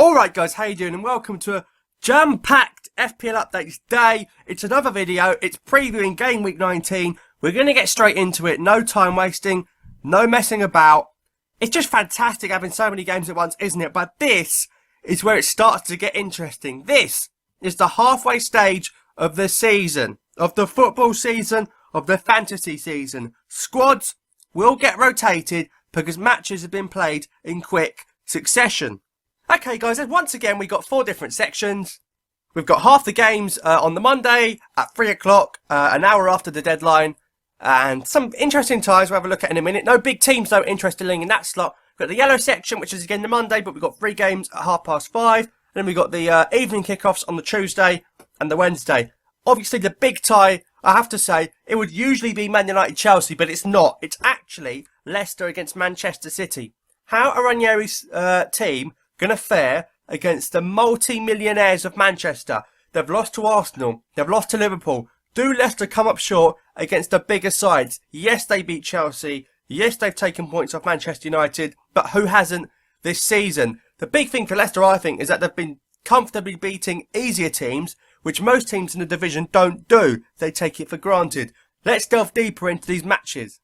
Alright guys, how you doing and welcome to a jam-packed FPL Updates day. It's another video, it's previewing Game Week 19. We're going to get straight into it, no time wasting, no messing about. It's just fantastic having so many games at once, isn't it? But this is where it starts to get interesting. This is the halfway stage of the season, of the football season, of the fantasy season. Squads will get rotated because matches have been played in quick succession. Okay guys, and once again we got 4 different sections. We've got half the games on the Monday at 3 o'clock, an hour after the deadline. And some interesting times we'll have a look at in a minute. No big teams though, interestingly, in that slot. We've got the yellow section, which is again the Monday, but we've got 3 games at 5:30. And then we've got the evening kickoffs on the Tuesday and the Wednesday. Obviously the big tie, I have to say, it would usually be Man United-Chelsea, but it's not. It's actually Leicester against Manchester City. How are Ranieri's team going to fare against the multi-millionaires of Manchester? They've lost to Arsenal. They've lost to Liverpool. Do Leicester come up short against the bigger sides? Yes, they beat Chelsea. Yes, they've taken points off Manchester United. But who hasn't this season? The big thing for Leicester, I think, is that they've been comfortably beating easier teams, which most teams in the division don't do. They take it for granted. Let's delve deeper into these matches.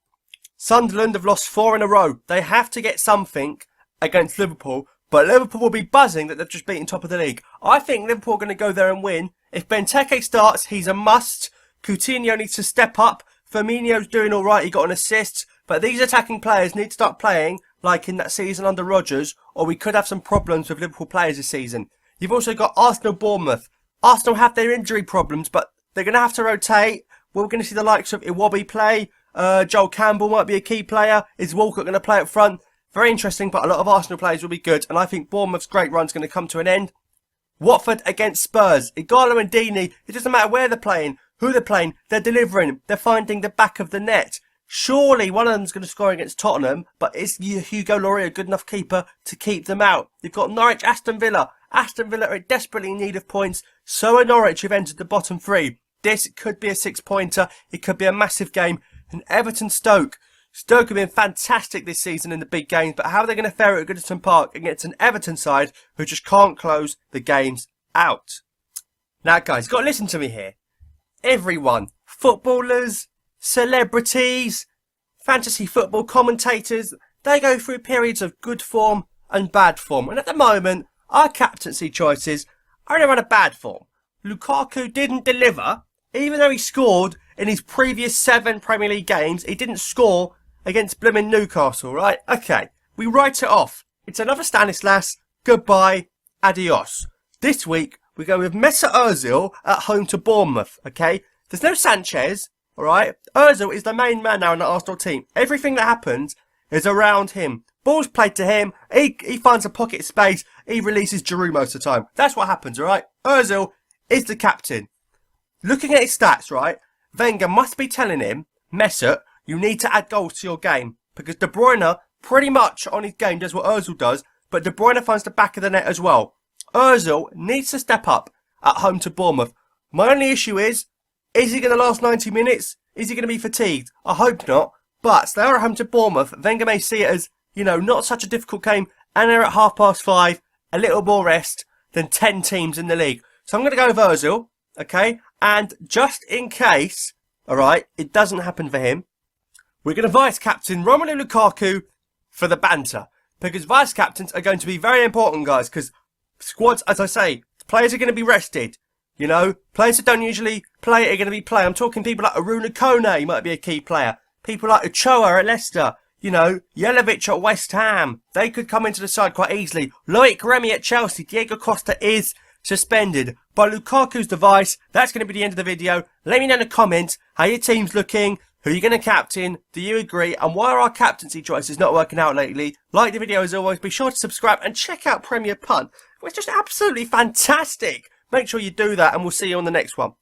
Sunderland have lost 4 in a row. They have to get something against Liverpool. But Liverpool will be buzzing that they've just beaten top of the league. I think Liverpool are going to go there and win. If Benteke starts, he's a must. Coutinho needs to step up. Firmino's doing alright, he got an assist. But these attacking players need to start playing like in that season under Rodgers, or we could have some problems with Liverpool players this season. You've also got Arsenal-Bournemouth. Arsenal have their injury problems, but they're going to have to rotate. We're going to see the likes of Iwobi play. Joel Campbell might be a key player. Is Walcott going to play up front? Very interesting, but a lot of Arsenal players will be good, and I think Bournemouth's great run's going to come to an end. Watford against Spurs. Igalo and Deeney, it doesn't matter where they're playing, who they're playing, they're delivering. They're finding the back of the net. Surely one of them's going to score against Tottenham, but is Hugo Lloris a good enough keeper to keep them out? You've got Norwich, Aston Villa. Aston Villa are desperately in need of points. So are Norwich, who've entered the bottom 3. This could be a 6-pointer. It could be a massive game. And Everton-Stoke. Stoke have been fantastic this season in the big games, but how are they going to fare at Goodison Park against an Everton side who just can't close the games out? Now guys, you've got to listen to me here. Everyone, footballers, celebrities, fantasy football commentators, they go through periods of good form and bad form. And at the moment, our captaincy choices are in a bad form. Lukaku didn't deliver, even though he scored in his previous 7 Premier League games. He didn't score against blooming Newcastle, right? Okay, we write it off. It's another Stanislas. Goodbye. Adios. This week, we go with Mesut Ozil at home to Bournemouth, okay? There's no Sanchez, alright? Ozil is the main man now in the Arsenal team. Everything that happens is around him. Ball's played to him. He finds a pocket space. He releases Giroud most of the time. That's what happens, alright? Ozil is the captain. Looking at his stats, right? Wenger must be telling him, Mesut, you need to add goals to your game. Because De Bruyne, pretty much on his game, does what Ozil does. But De Bruyne finds the back of the net as well. Ozil needs to step up at home to Bournemouth. My only issue is he going to last 90 minutes? Is he going to be fatigued? I hope not. But they are at home to Bournemouth. Wenger may see it as, not such a difficult game. And they're at 5:30, a little more rest than 10 teams in the league. So I'm going to go with Ozil, okay? And just in case, alright, it doesn't happen for him, we're going to vice-captain Romelu Lukaku for the banter. Because vice-captains are going to be very important, guys. Because squads, as I say, players are going to be rested. Players that don't usually play are going to be playing. I'm talking people like Aruna Kone might be a key player. People like Ochoa at Leicester. Jelavic at West Ham. They could come into the side quite easily. Loic Remy at Chelsea. Diego Costa is suspended. But Lukaku's the vice. That's going to be the end of the video. Let me know in the comments how your team's looking. Who are you going to captain? Do you agree? And why are our captaincy choices not working out lately? Like the video as always. Be sure to subscribe and check out Premier Punt. It's just absolutely fantastic. Make sure you do that and we'll see you on the next one.